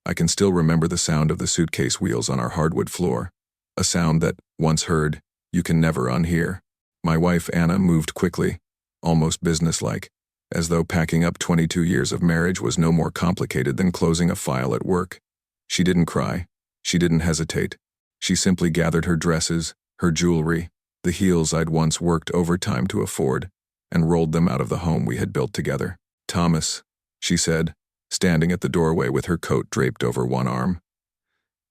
I can still remember the sound of the suitcase wheels on our hardwood floor, a sound that, once heard, you can never unhear. My wife, Anna, moved quickly, almost businesslike, as though packing up 22 years of marriage was no more complicated than closing a file at work. She didn't cry. She didn't hesitate. She simply gathered her dresses, her jewelry, the heels I'd once worked overtime to afford, and rolled them out of the home we had built together. "Thomas," she said, standing at the doorway with her coat draped over one arm.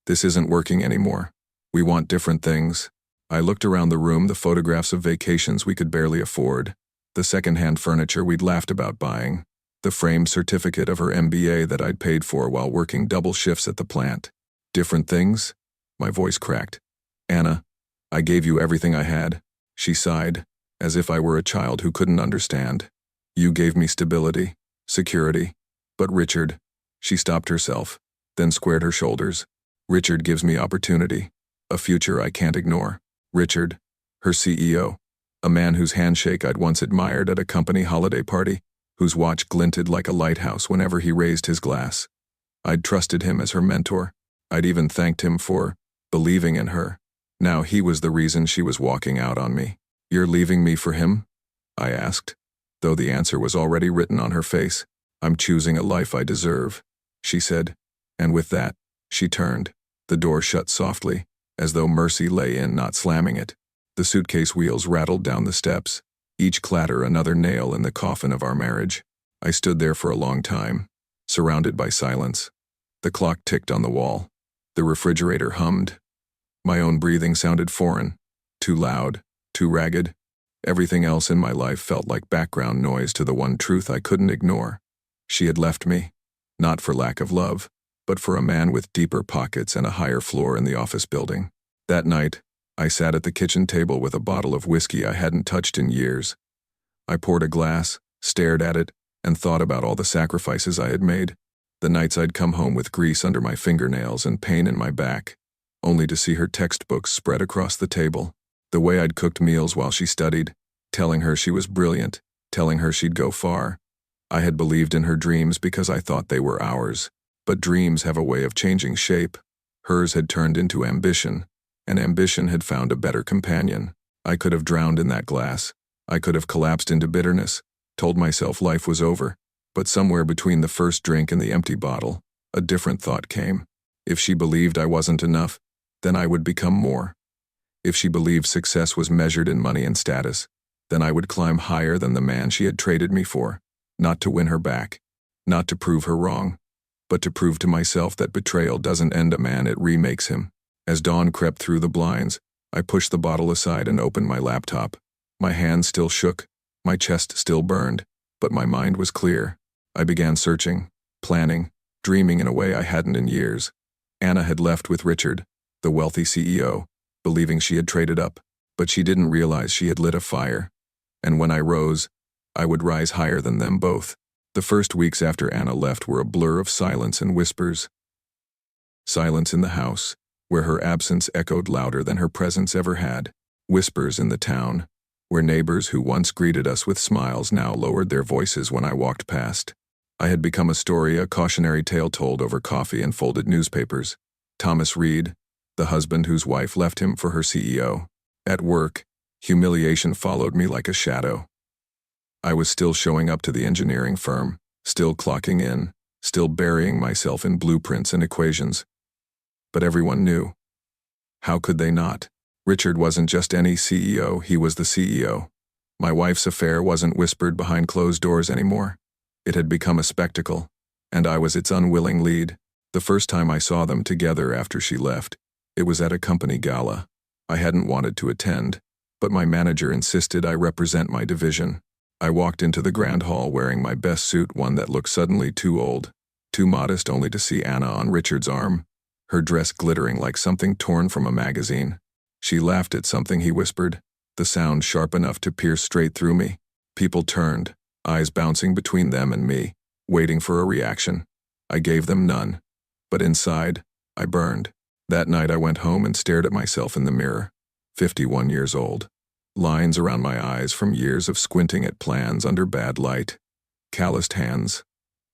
"This isn't working anymore. We want different things." I looked around the room, the photographs of vacations we could barely afford, the second-hand furniture we'd laughed about buying, the framed certificate of her MBA that I'd paid for while working double shifts at the plant. "Different things?" My voice cracked. "Anna, I gave you everything I had." She sighed, as if I were a child who couldn't understand. "You gave me stability, security. But Richard," she stopped herself, then squared her shoulders. "Richard gives me opportunity, a future I can't ignore." Richard, her CEO, a man whose handshake I'd once admired at a company holiday party, whose watch glinted like a lighthouse whenever he raised his glass. I'd trusted him as her mentor. I'd even thanked him for believing in her. Now he was the reason she was walking out on me. "You're leaving me for him?" I asked, though the answer was already written on her face. "I'm choosing a life I deserve," she said, and with that, she turned. The door shut softly, as though mercy lay in not slamming it. The suitcase wheels rattled down the steps, each clatter another nail in the coffin of our marriage. I stood there for a long time, surrounded by silence. The clock ticked on the wall. The refrigerator hummed. My own breathing sounded foreign, too loud, too ragged. Everything else in my life felt like background noise to the one truth I couldn't ignore. She had left me, not for lack of love, but for a man with deeper pockets and a higher floor in the office building. That night, I sat at the kitchen table with a bottle of whiskey I hadn't touched in years. I poured a glass, stared at it, and thought about all the sacrifices I had made. The nights I'd come home with grease under my fingernails and pain in my back, only to see her textbooks spread across the table. The way I'd cooked meals while she studied, telling her she was brilliant, telling her she'd go far. I had believed in her dreams because I thought they were ours. But dreams have a way of changing shape. Hers had turned into ambition, and ambition had found a better companion. I could have drowned in that glass. I could have collapsed into bitterness, told myself life was over. But somewhere between the first drink and the empty bottle, a different thought came. If she believed I wasn't enough, then I would become more. If she believed success was measured in money and status, then I would climb higher than the man she had traded me for, not to win her back, not to prove her wrong, but to prove to myself that betrayal doesn't end a man, it remakes him. As dawn crept through the blinds, I pushed the bottle aside and opened my laptop. My hands still shook, my chest still burned, but my mind was clear. I began searching, planning, dreaming in a way I hadn't in years. Anna had left with Richard, the wealthy CEO, believing she had traded up, but she didn't realize she had lit a fire. And when I rose, I would rise higher than them both. The first weeks after Anna left were a blur of silence and whispers. Silence in the house, where her absence echoed louder than her presence ever had. Whispers in the town, where neighbors who once greeted us with smiles now lowered their voices when I walked past. I had become a story, a cautionary tale told over coffee and folded newspapers. Thomas Reed, the husband whose wife left him for her CEO. At work, humiliation followed me like a shadow. I was still showing up to the engineering firm, still clocking in, still burying myself in blueprints and equations. But everyone knew. How could they not? Richard wasn't just any CEO, he was the CEO. My wife's affair wasn't whispered behind closed doors anymore. It had become a spectacle, and I was its unwilling lead. The first time I saw them together after she left, it was at a company gala. I hadn't wanted to attend, but my manager insisted I represent my division. I walked into the grand hall wearing my best suit, one that looked suddenly too old, too modest, only to see Anna on Richard's arm, her dress glittering like something torn from a magazine. She laughed at something he whispered, the sound sharp enough to pierce straight through me. People turned, eyes bouncing between them and me, waiting for a reaction. I gave them none, but inside, I burned. That night I went home and stared at myself in the mirror, 51 years old. Lines around my eyes from years of squinting at plans under bad light. Calloused hands.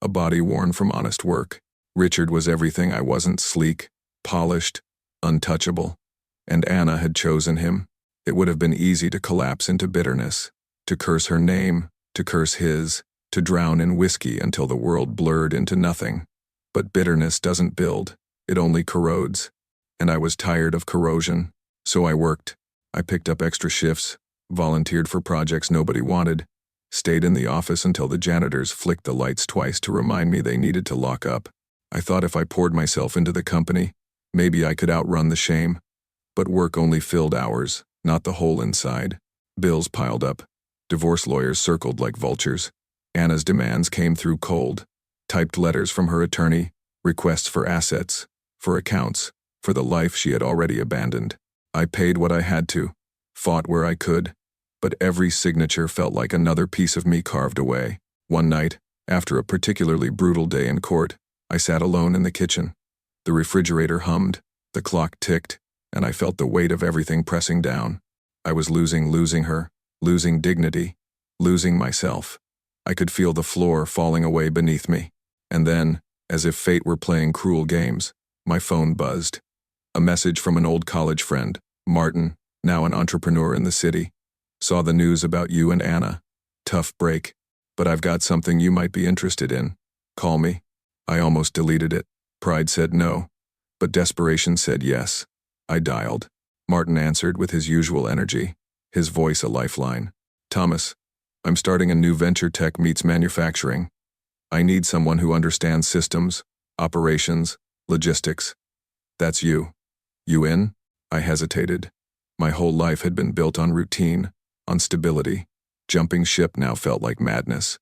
A body worn from honest work. Richard was everything I wasn't: sleek, polished, untouchable. And Anna had chosen him. It would have been easy to collapse into bitterness, to curse her name, to curse his, to drown in whiskey until the world blurred into nothing. But bitterness doesn't build, it only corrodes. And I was tired of corrosion, so I worked. I picked up extra shifts, volunteered for projects nobody wanted, stayed in the office until the janitors flicked the lights twice to remind me they needed to lock up. I thought if I poured myself into the company, maybe I could outrun the shame. But work only filled hours, not the hole inside. Bills piled up. Divorce lawyers circled like vultures. Anna's demands came through cold. Typed letters from her attorney, requests for assets, for accounts, for the life she had already abandoned. I paid what I had to, fought where I could, but every signature felt like another piece of me carved away. One night, after a particularly brutal day in court, I sat alone in the kitchen. The refrigerator hummed, the clock ticked, and I felt the weight of everything pressing down. I was losing her, losing dignity, losing myself. I could feel the floor falling away beneath me. And then, as if fate were playing cruel games, my phone buzzed. A message from an old college friend, Martin, now an entrepreneur in the city. Saw the news about you and Anna. Tough break, but I've got something you might be interested in. Call me. I almost deleted it. Pride said no, but desperation said yes. I dialed. Martin answered with his usual energy, his voice a lifeline. Thomas, I'm starting a new venture. Tech meets manufacturing. I need someone who understands systems, operations, logistics. That's you. You in? I hesitated. My whole life had been built on routine, on stability. Jumping ship now felt like madness.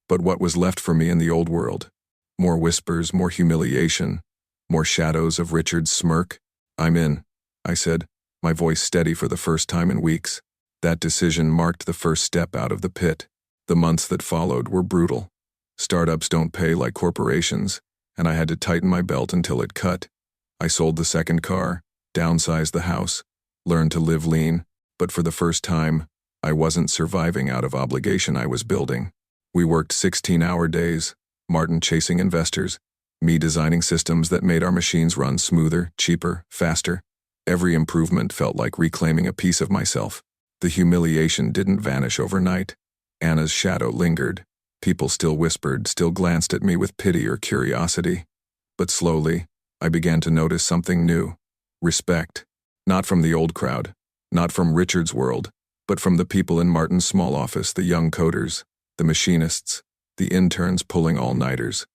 But what was left for me in the old world? More whispers, more humiliation, more shadows of Richard's smirk. I'm in, I said, my voice steady for the first time in weeks. That decision marked the first step out of the pit. The months that followed were brutal. Startups don't pay like corporations, and I had to tighten my belt until it cut. I sold the second car, downsized the house, learned to live lean, but for the first time, I wasn't surviving out of obligation. I was building. We worked 16-hour days, Martin chasing investors, me designing systems that made our machines run smoother, cheaper, faster. Every improvement felt like reclaiming a piece of myself. The humiliation didn't vanish overnight. Anna's shadow lingered. People still whispered, still glanced at me with pity or curiosity. But slowly, I began to notice something new. Respect. Not from the old crowd, not from Richard's world, but from the people in Martin's small office, the young coders, the machinists, the interns pulling all-nighters.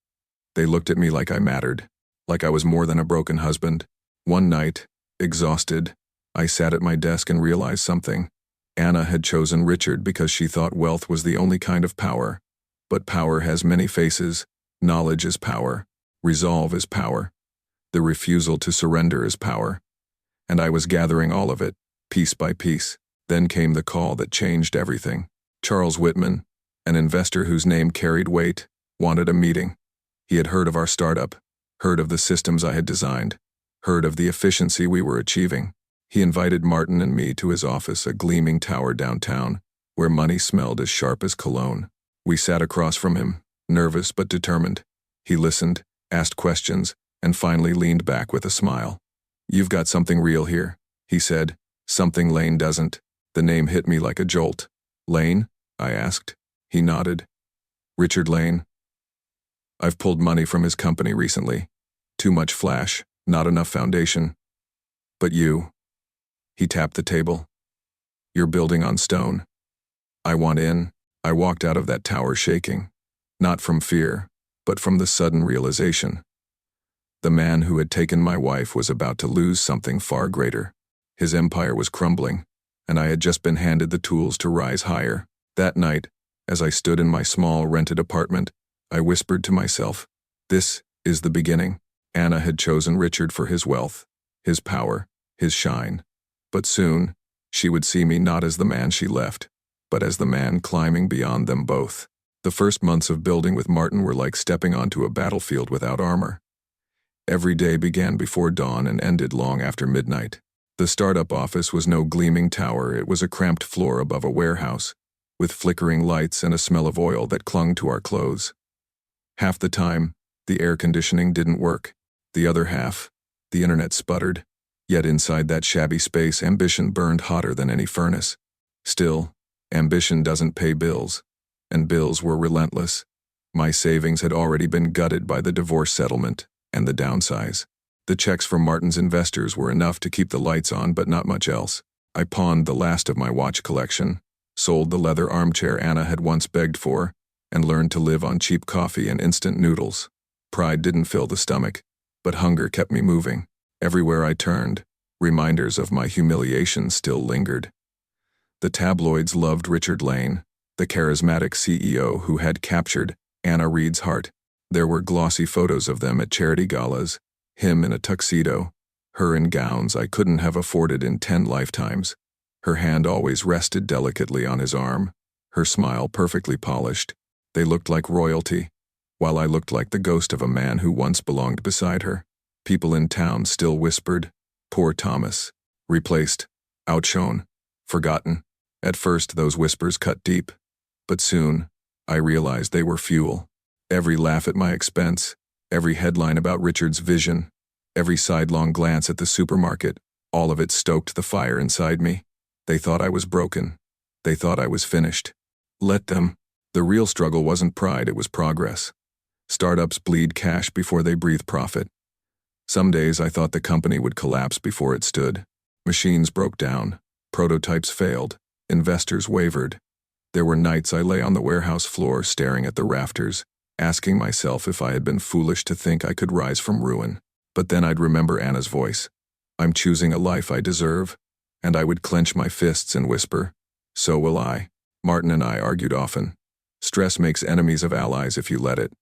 They looked at me like I mattered, like I was more than a broken husband. One night, exhausted, I sat at my desk and realized something. Anna had chosen Richard because she thought wealth was the only kind of power. But power has many faces. Knowledge is power. Resolve is power. The refusal to surrender is power. And I was gathering all of it, piece by piece. Then came the call that changed everything. Charles Whitman, an investor whose name carried weight, wanted a meeting. He had heard of our startup, heard of the systems I had designed, heard of the efficiency we were achieving. He invited Martin and me to his office, a gleaming tower downtown, where money smelled as sharp as cologne. We sat across from him, nervous but determined. He listened, asked questions, and finally leaned back with a smile. "You've got something real here," he said. "Something Lane doesn't." The name hit me like a jolt. "Lane?" I asked. He nodded. "Richard Lane. I've pulled money from his company recently. Too much flash, not enough foundation. But you," he tapped the table, "you're building on stone. I want in." I walked out of that tower shaking, not from fear, but from the sudden realization. The man who had taken my wife was about to lose something far greater. His empire was crumbling, and I had just been handed the tools to rise higher. That night, as I stood in my small rented apartment, I whispered to myself, "This is the beginning." Anna had chosen Richard for his wealth, his power, his shine. But soon, she would see me not as the man she left, but as the man climbing beyond them both. The first months of building with Martin were like stepping onto a battlefield without armor. Every day began before dawn and ended long after midnight. The startup office was no gleaming tower, it was a cramped floor above a warehouse, with flickering lights and a smell of oil that clung to our clothes. Half the time, The air conditioning didn't work. The other half, the internet sputtered. Yet inside that shabby space, ambition burned hotter than any furnace. Still, ambition doesn't pay bills. And bills were relentless. My savings had already been gutted by the divorce settlement and the downsize. The checks from Martin's investors were enough to keep the lights on, but not much else. I pawned the last of my watch collection, sold the leather armchair Anna had once begged for, and learned to live on cheap coffee and instant noodles. Pride didn't fill the stomach, but hunger kept me moving. Everywhere I turned, reminders of my humiliation still lingered. The tabloids loved Richard Lane, the charismatic CEO who had captured Anna Reid's heart. There were glossy photos of them at charity galas, him in a tuxedo, her in gowns I couldn't have afforded in 10 lifetimes. Her hand always rested delicately on his arm, her smile perfectly polished. They looked like royalty, while I looked like the ghost of a man who once belonged beside her. People in town still whispered, "Poor Thomas." Replaced, outshone, forgotten. At first those whispers cut deep, but soon I realized they were fuel. Every laugh at my expense, every headline about Richard's vision, every sidelong glance at the supermarket, all of it stoked the fire inside me. They thought I was broken. They thought I was finished. Let them. The real struggle wasn't pride, it was progress. Startups bleed cash before they breathe profit. Some days I thought the company would collapse before it stood. Machines broke down. Prototypes failed. Investors wavered. There were nights I lay on the warehouse floor staring at the rafters, asking myself if I had been foolish to think I could rise from ruin. But then I'd remember Anna's voice. "I'm choosing a life I deserve." And I would clench my fists and whisper, "So will I." Martin and I argued often. Stress makes enemies of allies if you let it.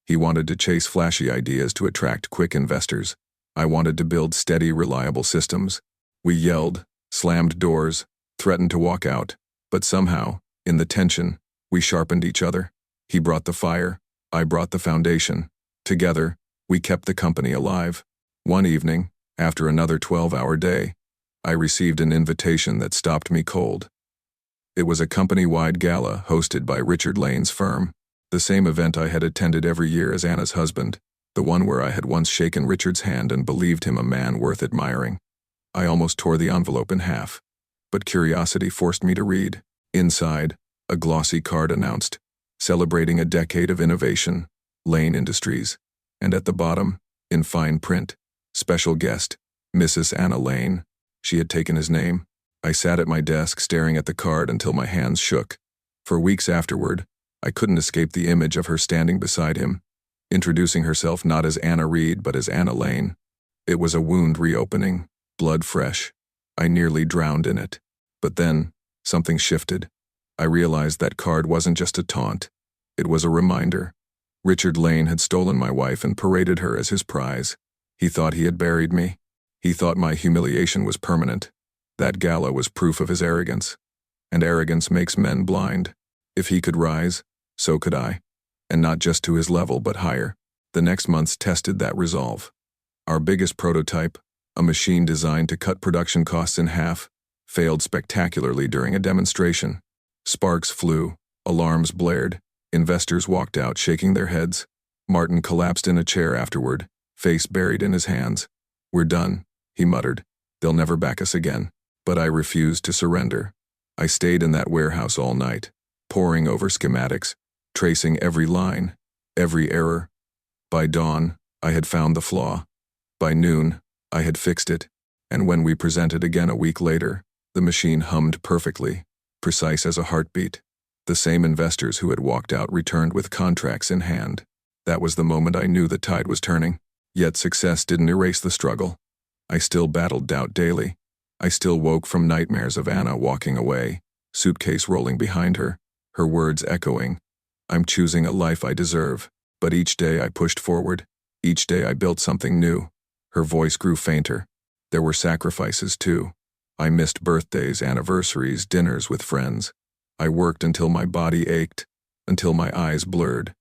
He wanted to chase flashy ideas to attract quick investors. I wanted to build steady, reliable systems. We yelled, slammed doors, threatened to walk out, but somehow, in the tension, we sharpened each other. He brought the fire, I brought the foundation. Together, we kept the company alive. One evening, after another 12-hour day, I received an invitation that stopped me cold. It was a company-wide gala hosted by Richard Lane's firm, the same event I had attended every year as Anna's husband, the one where I had once shaken Richard's hand and believed him a man worth admiring. I almost tore the envelope in half, but curiosity forced me to read. Inside, a glossy card announced, "Celebrating a decade of innovation, Lane Industries," and at the bottom, in fine print, "Special guest, Mrs. Anna Lane." She had taken his name. I sat at my desk staring at the card until my hands shook. For weeks afterward, I couldn't escape the image of her standing beside him, introducing herself not as Anna Reid but as Anna Lane. It was a wound reopening, blood fresh. I nearly drowned in it. But then, something shifted. I realized that card wasn't just a taunt. It was a reminder. Richard Lane had stolen my wife and paraded her as his prize. He thought he had buried me. He thought my humiliation was permanent. That gala was proof of his arrogance. And arrogance makes men blind. If he could rise, so could I. And not just to his level, but higher. The next months tested that resolve. Our biggest prototype, a machine designed to cut production costs in half, failed spectacularly during a demonstration. Sparks flew, alarms blared, investors walked out shaking their heads. Martin collapsed in a chair afterward, face buried in his hands. "We're done," he muttered. "They'll never back us again." But I refused to surrender. I stayed in that warehouse all night, poring over schematics, tracing every line, every error. By dawn, I had found the flaw. By noon, I had fixed it. And when we presented again a week later, the machine hummed perfectly, precise as a heartbeat. The same investors who had walked out returned with contracts in hand. That was the moment I knew the tide was turning. Yet success didn't erase the struggle. I still battled doubt daily. I still woke from nightmares of Anna walking away, suitcase rolling behind her, her words echoing, "I'm choosing a life I deserve." But each day I pushed forward. Each day I built something new. Her voice grew fainter. There were sacrifices too. I missed birthdays, anniversaries, dinners with friends. I worked until my body ached, until my eyes blurred.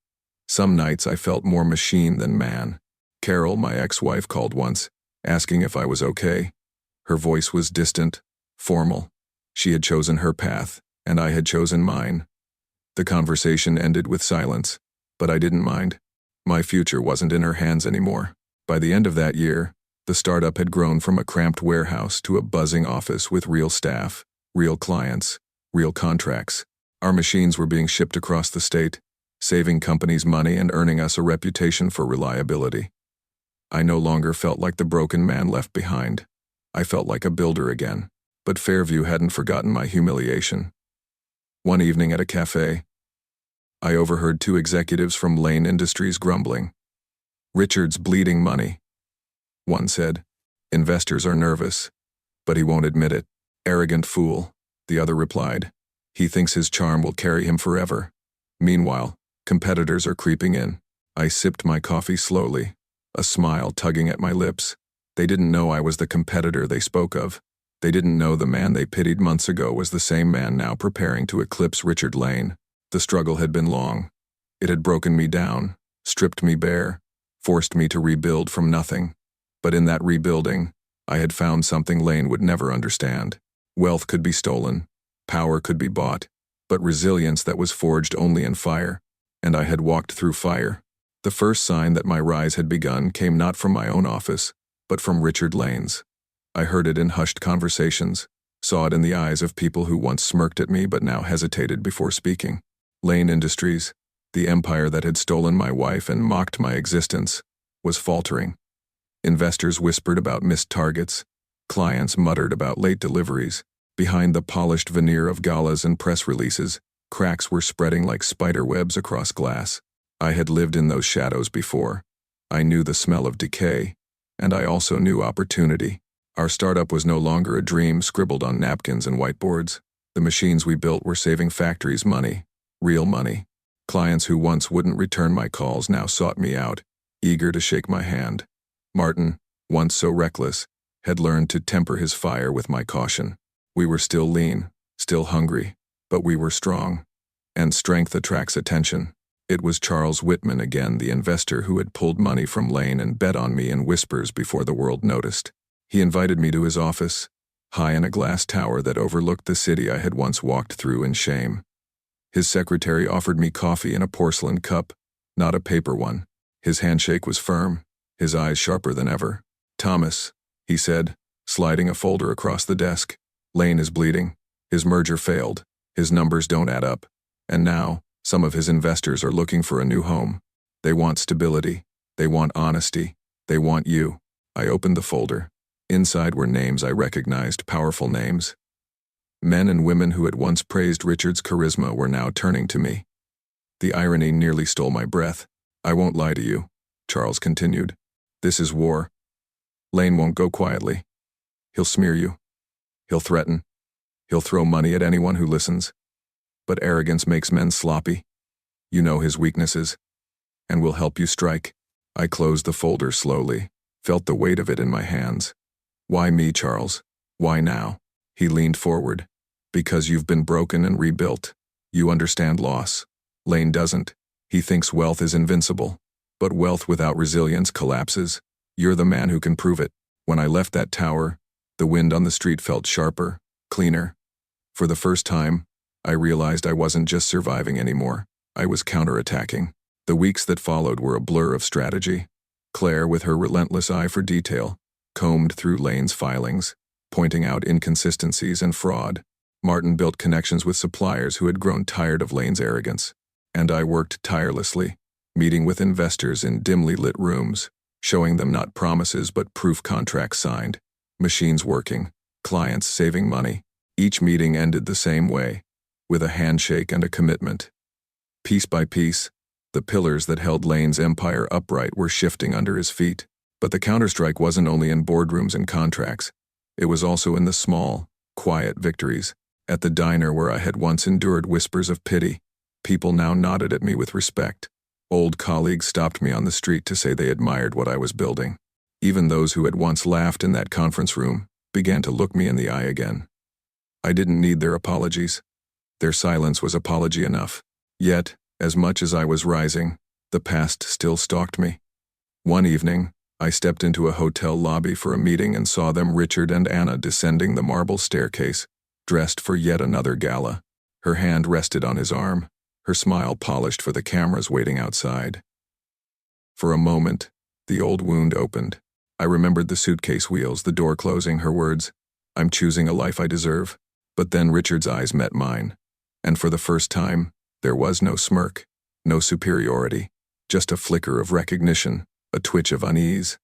Some nights I felt more machine than man. Carol, my ex-wife, called once, asking if I was okay. Her voice was distant, formal. She had chosen her path, and I had chosen mine. The conversation ended with silence, but I didn't mind. My future wasn't in her hands anymore. By the end of that year, the startup had grown from a cramped warehouse to a buzzing office with real staff, real clients, real contracts. Our machines were being shipped across the state, saving companies money and earning us a reputation for reliability. I no longer felt like the broken man left behind. I felt like a builder again. But Fairview hadn't forgotten my humiliation. One evening at a cafe, I overheard two executives from Lane Industries grumbling. "Richard's bleeding money." One said, "Investors are nervous, but he won't admit it." "Arrogant fool," the other replied. "He thinks his charm will carry him forever." Meanwhile, competitors are creeping in. I sipped my coffee slowly, a smile tugging at my lips. They didn't know I was the competitor they spoke of. They didn't know the man they pitied months ago was the same man now preparing to eclipse Richard Lane. The struggle had been long. It had broken me down, stripped me bare, forced me to rebuild from nothing. But in that rebuilding, I had found something Lane would never understand. Wealth could be stolen, power could be bought, but resilience that was forged only in fire. And I had walked through fire. The first sign that my rise had begun came not from my own office, but from Richard Lane's. I heard it in hushed conversations, saw it in the eyes of people who once smirked at me but now hesitated before speaking. Lane Industries, the empire that had stolen my wife and mocked my existence, was faltering. Investors whispered about missed targets. Clients muttered about late deliveries. Behind the polished veneer of galas and press releases, cracks were spreading like spider webs across glass. I had lived in those shadows before. I knew the smell of decay, and I also knew opportunity. Our startup was no longer a dream scribbled on napkins and whiteboards. The machines we built were saving factories money, real money. Clients who once wouldn't return my calls now sought me out, eager to shake my hand. Martin, once so reckless, had learned to temper his fire with my caution. We were still lean, still hungry, but we were strong. And strength attracts attention. It was Charles Whitman again, the investor who had pulled money from Lane and bet on me in whispers before the world noticed. He invited me to his office, high in a glass tower that overlooked the city I had once walked through in shame. His secretary offered me coffee in a porcelain cup, not a paper one. His handshake was firm, his eyes sharper than ever. "Thomas," he said, sliding a folder across the desk. "Lane is bleeding. His merger failed. His numbers don't add up. And now, some of his investors are looking for a new home. They want stability. They want honesty. They want you." I opened the folder. Inside were names I recognized, powerful names. Men and women who had once praised Richard's charisma were now turning to me. The irony nearly stole my breath. "I won't lie to you," Charles continued. "This is war. Lane won't go quietly. He'll smear you. He'll threaten. He'll throw money at anyone who listens. But arrogance makes men sloppy. You know his weaknesses, and will help you strike." I closed the folder slowly, felt the weight of it in my hands. "Why me, Charles? Why now?" He leaned forward. "Because you've been broken and rebuilt. You understand loss. Lane doesn't. He thinks wealth is invincible. But wealth without resilience collapses. You're the man who can prove it." When I left that tower, the wind on the street felt sharper, cleaner. For the first time, I realized I wasn't just surviving anymore. I was counterattacking. The weeks that followed were a blur of strategy. Claire, with her relentless eye for detail, combed through Lane's filings, pointing out inconsistencies and fraud. Martin built connections with suppliers who had grown tired of Lane's arrogance. And I worked tirelessly, meeting with investors in dimly lit rooms, showing them not promises but proof contracts signed, machines working, clients saving money. Each meeting ended the same way, with a handshake and a commitment. Piece by piece, the pillars that held Lane's empire upright were shifting under his feet. But the counterstrike wasn't only in boardrooms and contracts. It was also in the small, quiet victories. At the diner where I had once endured whispers of pity, people now nodded at me with respect. Old colleagues stopped me on the street to say they admired what I was building. Even those who had once laughed in that conference room began to look me in the eye again. I didn't need their apologies. Their silence was apology enough. Yet, as much as I was rising, the past still stalked me. One evening, I stepped into a hotel lobby for a meeting and saw them, Richard and Anna, descending the marble staircase, dressed for yet another gala. Her hand rested on his arm, her smile polished for the cameras waiting outside. For a moment, the old wound opened. I remembered the suitcase wheels, the door closing, her words, "I'm choosing a life I deserve." But then Richard's eyes met mine, and for the first time, there was no smirk, no superiority, just a flicker of recognition, a twitch of unease.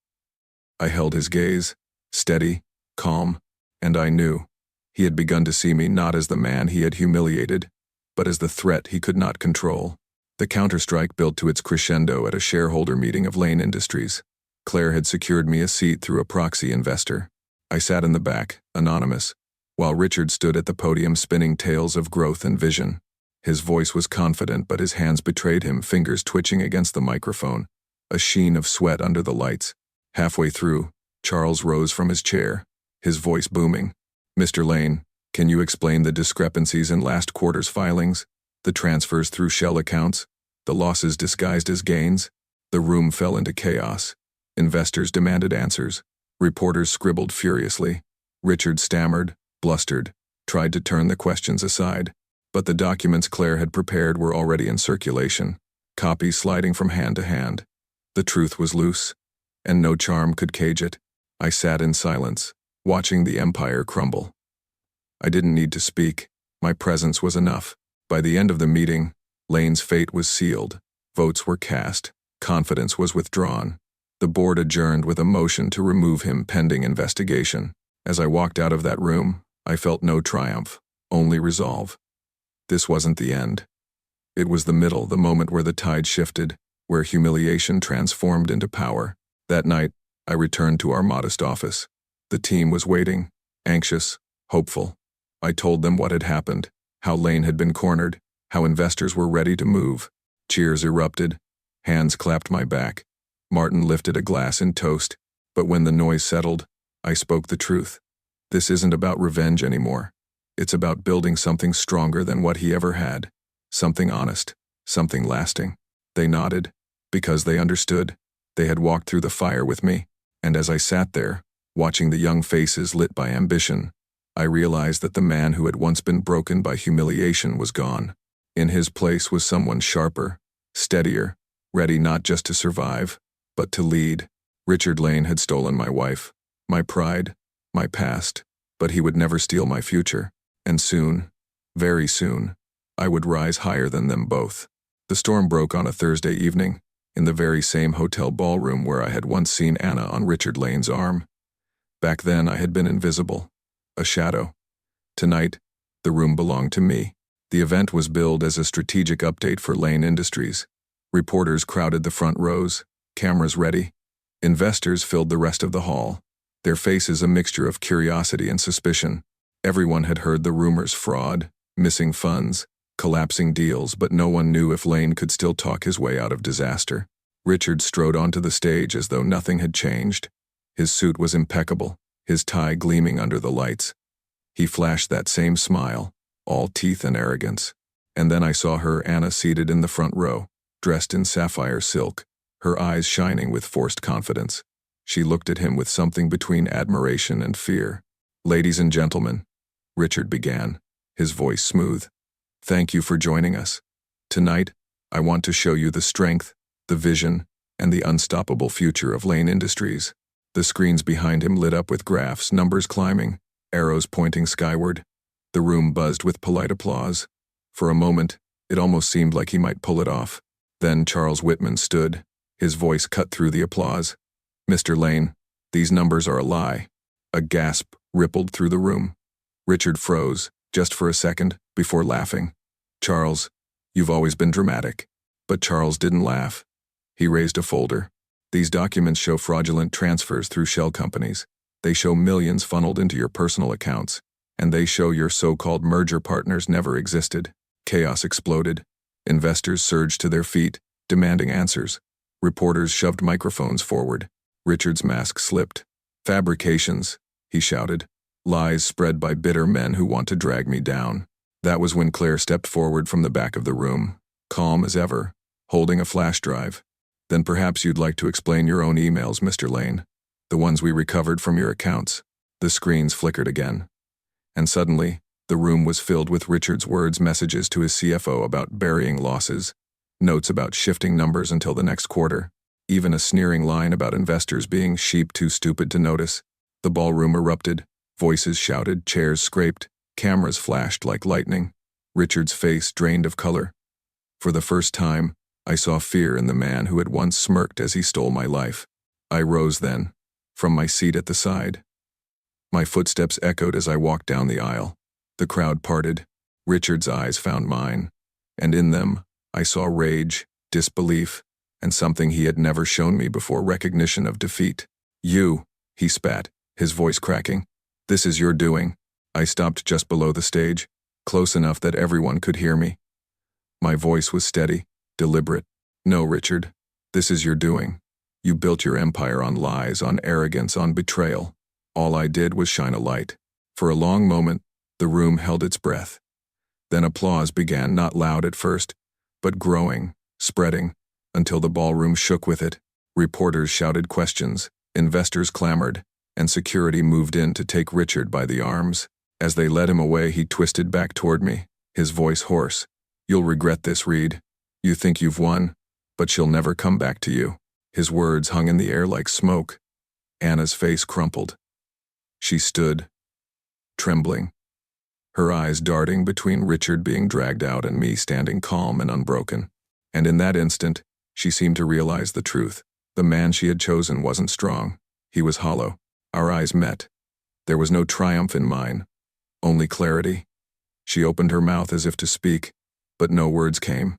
I held his gaze, steady, calm, and I knew he had begun to see me not as the man he had humiliated, but as the threat he could not control. The counterstrike built to its crescendo at a shareholder meeting of Lane Industries. Claire had secured me a seat through a proxy investor. I sat in the back, anonymous, while Richard stood at the podium spinning tales of growth and vision. His voice was confident, but his hands betrayed him, fingers twitching against the microphone, a sheen of sweat under the lights. Halfway through, Charles rose from his chair, his voice booming. "Mr. Lane, can you explain the discrepancies in last quarter's filings? The transfers through shell accounts? The losses disguised as gains?" The room fell into chaos. Investors demanded answers. Reporters scribbled furiously. Richard stammered, blustered, tried to turn the questions aside. But the documents Claire had prepared were already in circulation, copies sliding from hand to hand. The truth was loose, and no charm could cage it. I sat in silence, watching the empire crumble. I didn't need to speak. My presence was enough. By the end of the meeting, Lane's fate was sealed. Votes were cast. Confidence was withdrawn. The board adjourned with a motion to remove him pending investigation. As I walked out of that room, I felt no triumph, only resolve. This wasn't the end. It was the middle, the moment where the tide shifted, where humiliation transformed into power. That night, I returned to our modest office. The team was waiting, anxious, hopeful. I told them what had happened, how Lane had been cornered, how investors were ready to move. Cheers erupted. Hands clapped my back. Martin lifted a glass in toast. But when the noise settled, I spoke the truth. This isn't about revenge anymore. It's about building something stronger than what he ever had. Something honest, something lasting. They nodded, because they understood. They had walked through the fire with me. And as I sat there, watching the young faces lit by ambition, I realized that the man who had once been broken by humiliation was gone. In his place was someone sharper, steadier, ready not just to survive, but to lead. Richard Lane had stolen my wife, my pride, my past, but he would never steal my future. And soon, very soon, I would rise higher than them both. The storm broke on a Thursday evening, in the very same hotel ballroom where I had once seen Anna on Richard Lane's arm. Back then I had been invisible, a shadow. Tonight, the room belonged to me. The event was billed as a strategic update for Lane Industries. Reporters crowded the front rows, cameras ready. Investors filled the rest of the hall, their faces a mixture of curiosity and suspicion. Everyone had heard the rumors: fraud, missing funds, collapsing deals, but no one knew if Lane could still talk his way out of disaster. Richard strode onto the stage as though nothing had changed. His suit was impeccable, his tie gleaming under the lights. He flashed that same smile, all teeth and arrogance. And then I saw her, Anna, seated in the front row, dressed in sapphire silk, her eyes shining with forced confidence. She looked at him with something between admiration and fear. "Ladies and gentlemen," Richard began, his voice smooth, "thank you for joining us. Tonight, I want to show you the strength, the vision, and the unstoppable future of Lane Industries." The screens behind him lit up with graphs, numbers climbing, arrows pointing skyward. The room buzzed with polite applause. For a moment, it almost seemed like he might pull it off. Then Charles Whitman stood, his voice cut through the applause. "Mr. Lane, these numbers are a lie." A gasp rippled through the room. Richard froze, just for a second, before laughing. "Charles, you've always been dramatic." But Charles didn't laugh. He raised a folder. "These documents show fraudulent transfers through shell companies. They show millions funneled into your personal accounts. And they show your so-called merger partners never existed." Chaos exploded. Investors surged to their feet, demanding answers. Reporters shoved microphones forward. Richard's mask slipped. "Fabrications," he shouted. "Lies spread by bitter men who want to drag me down." That was when Claire stepped forward from the back of the room, calm as ever, holding a flash drive. "Then perhaps you'd like to explain your own emails, Mr. Lane. The ones we recovered from your accounts." The screens flickered again. And suddenly, the room was filled with Richard's words, messages to his CFO about burying losses, notes about shifting numbers until the next quarter, even a sneering line about investors being sheep too stupid to notice. The ballroom erupted. Voices shouted, chairs scraped, cameras flashed like lightning. Richard's face drained of color. For the first time, I saw fear in the man who had once smirked as he stole my life. I rose then, from my seat at the side. My footsteps echoed as I walked down the aisle. The crowd parted. Richard's eyes found mine, and in them, I saw rage, disbelief, and something he had never shown me before: recognition of defeat. "You," he spat, his voice cracking. "This is your doing." I stopped just below the stage, close enough that everyone could hear me. My voice was steady, deliberate. "No, Richard, this is your doing. You built your empire on lies, on arrogance, on betrayal. All I did was shine a light." For a long moment, the room held its breath. Then applause began, not loud at first, but growing, spreading, until the ballroom shook with it. Reporters shouted questions, investors clamored, and security moved in to take Richard by the arms. As they led him away, he twisted back toward me, his voice hoarse. "You'll regret this, Reed. You think you've won, but she'll never come back to you." His words hung in the air like smoke. Anna's face crumpled. She stood, trembling, her eyes darting between Richard being dragged out and me standing calm and unbroken. And in that instant, she seemed to realize the truth. The man she had chosen wasn't strong. He was hollow. Our eyes met. There was no triumph in mine, only clarity. She opened her mouth as if to speak, but no words came.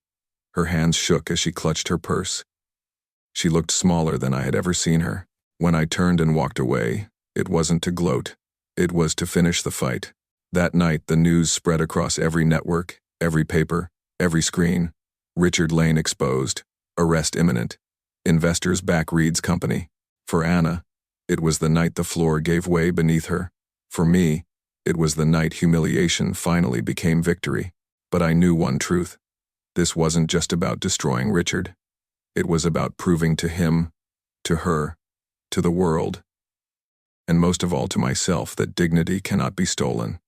Her hands shook as she clutched her purse. She looked smaller than I had ever seen her. When I turned and walked away, it wasn't to gloat. It was to finish the fight. That night, the news spread across every network, every paper, every screen. Richard Lane exposed. Arrest imminent. Investors back Reed's company. For Anna, it was the night the floor gave way beneath her. For me, it was the night humiliation finally became victory. But I knew one truth. This wasn't just about destroying Richard. It was about proving to him, to her, to the world, and most of all to myself, that dignity cannot be stolen.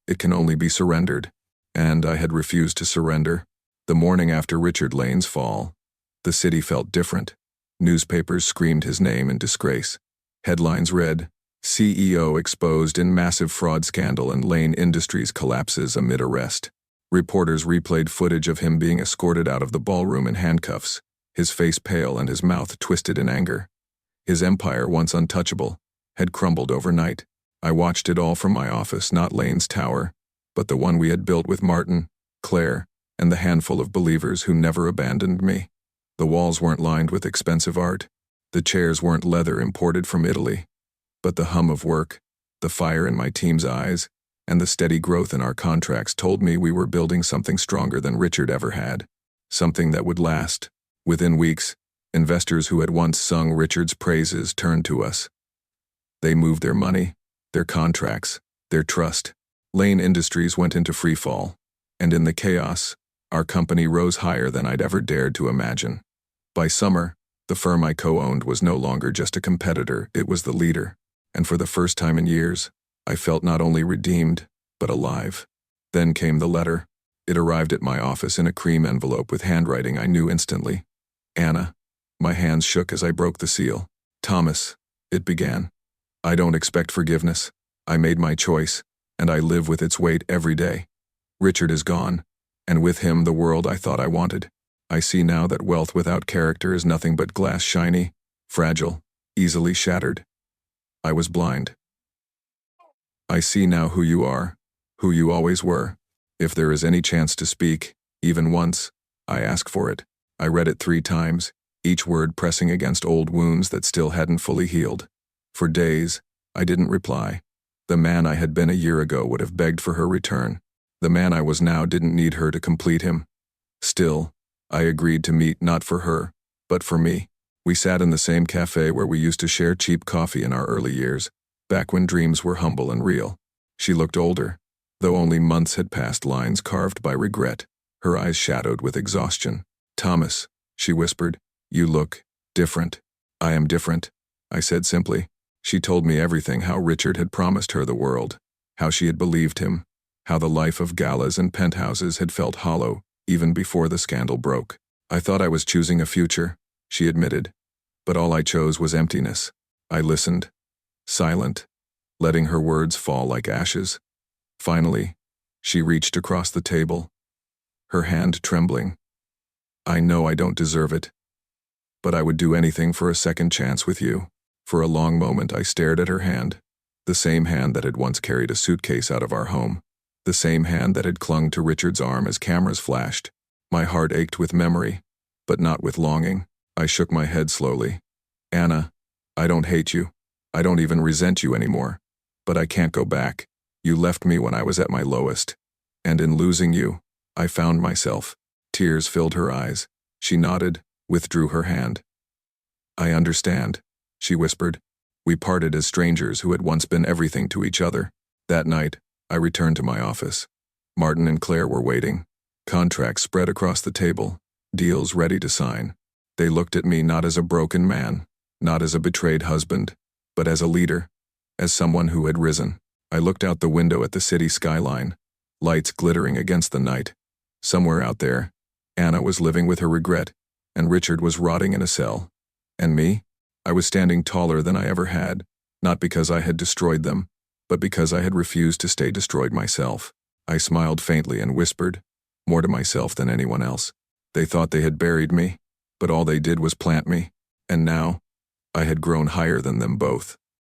It can only be surrendered. And I had refused to surrender. The morning after Richard Lane's fall, the city felt different. Newspapers screamed his name in disgrace. Headlines read, "CEO exposed in massive fraud scandal and Lane Industries collapses amid arrest." Reporters replayed footage of him being escorted out of the ballroom in handcuffs, his face pale and his mouth twisted in anger. His empire, once untouchable, had crumbled overnight. I watched it all from my office, not Lane's tower, but the one we had built with Martin, Claire, and the handful of believers who never abandoned me. The walls weren't lined with expensive art. The chairs weren't leather imported from Italy. But the hum of work, the fire in my team's eyes, and the steady growth in our contracts told me we were building something stronger than Richard ever had. Something that would last. Within weeks, investors who had once sung Richard's praises turned to us. They moved their money, their contracts, their trust. Lane Industries went into free fall, and in the chaos, our company rose higher than I'd ever dared to imagine. By summer, the firm I co-owned was no longer just a competitor, it was the leader. And for the first time in years, I felt not only redeemed, but alive. Then came the letter. It arrived at my office in a cream envelope with handwriting I knew instantly. "Anna." My hands shook as I broke the seal. "Thomas," it began. "I don't expect forgiveness. I made my choice, and I live with its weight every day. Richard is gone, and with him the world I thought I wanted. I see now that wealth without character is nothing but glass, shiny, fragile, easily shattered. I was blind. I see now who you are, who you always were. If there is any chance to speak, even once, I ask for it." I read it 3 times, each word pressing against old wounds that still hadn't fully healed. For days, I didn't reply. The man I had been a year ago would have begged for her return. The man I was now didn't need her to complete him. Still, I agreed to meet not for her, but for me. We sat in the same cafe where we used to share cheap coffee in our early years, back when dreams were humble and real. She looked older, though only months had passed, lines carved by regret, her eyes shadowed with exhaustion. "Thomas," she whispered, "you look different." "I am different," I said simply. She told me everything: how Richard had promised her the world, how she had believed him, how the life of galas and penthouses had felt hollow even before the scandal broke. "I thought I was choosing a future," she admitted, But all I chose was emptiness. I listened, silent, letting her words fall like ashes. Finally, she reached across the table, her hand trembling. I know I don't deserve it, but I would do anything for a second chance with you. For a long moment I stared at her hand, the same hand that had once carried a suitcase out of our home, the same hand that had clung to Richard's arm as cameras flashed. My heart ached with memory, but not with longing. I shook my head slowly. Anna, I don't hate you. I don't even resent you anymore. But I can't go back. You left me when I was at my lowest. And in losing you, I found myself. Tears filled her eyes. She nodded, withdrew her hand. I understand, she whispered. We parted as strangers who had once been everything to each other. That night, I returned to my office. Martin and Claire were waiting. Contracts spread across the table, deals ready to sign. They looked at me not as a broken man, not as a betrayed husband, but as a leader, as someone who had risen. I looked out the window at the city skyline, lights glittering against the night. Somewhere out there, Anna was living with her regret, and Richard was rotting in a cell. And me? I was standing taller than I ever had, not because I had destroyed them, but because I had refused to stay destroyed myself. I smiled faintly and whispered, more to myself than anyone else. They thought they had buried me, but all they did was plant me, and now, I had grown higher than them both.